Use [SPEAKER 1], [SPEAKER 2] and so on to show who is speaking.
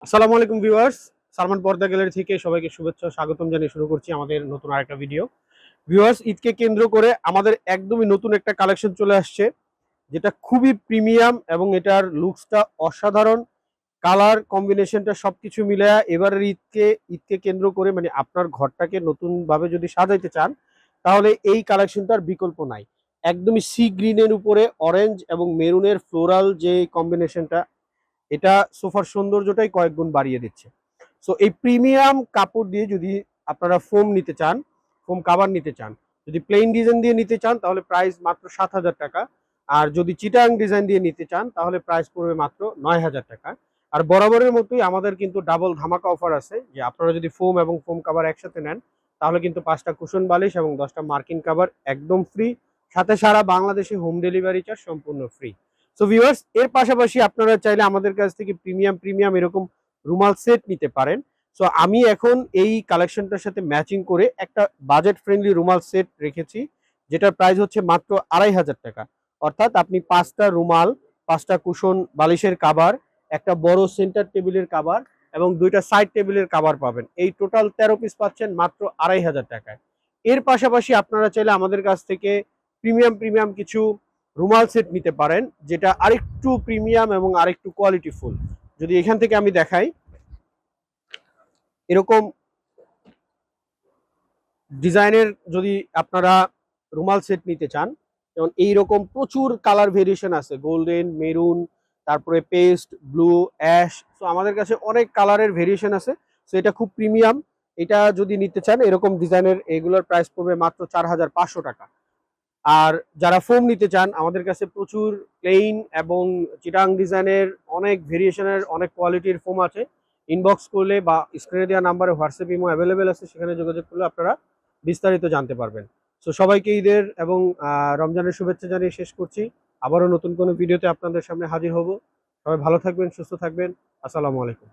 [SPEAKER 1] আসসালামু আলাইকুম ভিউয়ার্স, সালমান পর্দা গ্যালারি থেকে সবাইকে শুভেচ্ছা স্বাগতম জানিয়ে শুরু করছি আমাদের নতুন আরেকটা ভিডিও। ভিউয়ার্স, ঈদকে কেন্দ্র করে আমাদের একদমই নতুন একটা কালেকশন চলে আসছে, যেটা খুবই প্রিমিয়াম এবং এটার লুকসটা অসাধারণ। কালার কম্বিনেশনটা সবকিছু মিলায়া এবারের ঈদকে কেন্দ্র করে মানে আপনার ঘরটাকে নতুনভাবে যদি সাজাইতে চান, তাহলে এই কালেকশনটার বিকল্প নাই। একদমই সি গ্রিনের উপরে অরেঞ্জ এবং মেরুনের ফ্লোরাল যে কম্বিনেশনটা, এটা সোফার সৌন্দর্যটাই কয়েক গুণ বাড়িয়ে দিচ্ছে। সো এই প্রিমিয়াম কাপড় দিয়ে যদি আপনারা ফোম নিতে চান, ফোম কাভার নিতে চান, যদি প্লেন ডিজাইন দিয়ে নিতে চান তাহলে প্রাইস মাত্র ৭,০০০ টাকা। আর যদি চিটাং ডিজাইন দিয়ে নিতে চান তাহলে প্রাইস পড়বে মাত্র ৯,০০০ টাকা। আর বরাবরের মতোই আমাদের কিন্তু ডাবল ধামাকা অফার আছে, যে আপনারা যদি ফোম এবং ফোম কাভার একসাথে নেন তাহলে কিন্তু ৫টা কুশন বালিশ এবং 10টা মার্কিন কাভার একদম ফ্রি, সাথে সারা বাংলাদেশে হোম ডেলিভারি চার্জ সম্পূর্ণ ফ্রি। সো ভিউয়ার্স, এর পাশাপাশি আপনারা চাইলে আমাদের কাছ থেকে প্রিমিয়াম প্রিমিয়াম এরকম রুমাল সেট নিতে পারেন। সো আমি এখন এই কালেকশনটার সাথে ম্যাচিং করে একটা বাজেট ফ্রেন্ডলি রুমাল সেট রেখেছি, যেটার প্রাইস হচ্ছে মাত্র ২,৫০০ টাকা। অর্থাৎ আপনি ৫টা রুমাল, ৫টা কুশন বালিশের কাভার, একটা বড় সেন্টার টেবিলের কাভার এবং 2টা সাইড টেবিলের কাভার পাবেন। এই টোটাল ১৩ পিস পাচ্ছেন মাত্র ২,৫০০ টাকায়। এর পাশাপাশি আপনারা চাইলে আমাদের কাছ থেকে প্রিমিয়াম প্রিমিয়াম কিছু রুমাল সেট নিতে পারেন, যেটা আরেকটু প্রিমিয়াম এবং আরেকটু কোয়ালিটিফুল। যদি এখান থেকে আমি দেখাই, এরকম ডিজাইনের যদি আপনারা রুমাল সেট নিতে চান, যেমন এইরকম প্রচুর কালার ভেরিয়েশন আছে, গোল্ডেন, মেরুন, তারপরে পেস্ট, ব্লু, অ্যাশ। সো আমাদের কাছে অনেক কালারের ভেরিয়েশন আছে। সো এটা খুব প্রিমিয়াম। এটা যদি নিতে চান এরকম ডিজাইনের, এগুলোর প্রাইস পড়বে মাত্র ৪,৫০০ টাকা। আর যারা ফোম নিতে চান, আমাদের কাছে প্রচুর প্লেইন এবং চিটাং ডিজাইনের অনেক ভেরিয়েশনের অনেক কোয়ালিটির ফোম আছে। ইনবক্স করলে বা স্ক্রিনে দেওয়া নাম্বারে হোয়াটসঅ্যাপ ইমো অ্যাভেলেবেল আছে, সেখানে যোগাযোগ করলে আপনারা বিস্তারিত জানতে পারবেন। সো সবাইকে ঈদের এবং রমজানের শুভেচ্ছা জানিয়ে শেষ করছি। আবারও নতুন কোনো ভিডিওতে আপনাদের সামনে হাজির হব। সবাই ভালো থাকবেন, সুস্থ থাকবেন। আসসালামু আলাইকুম।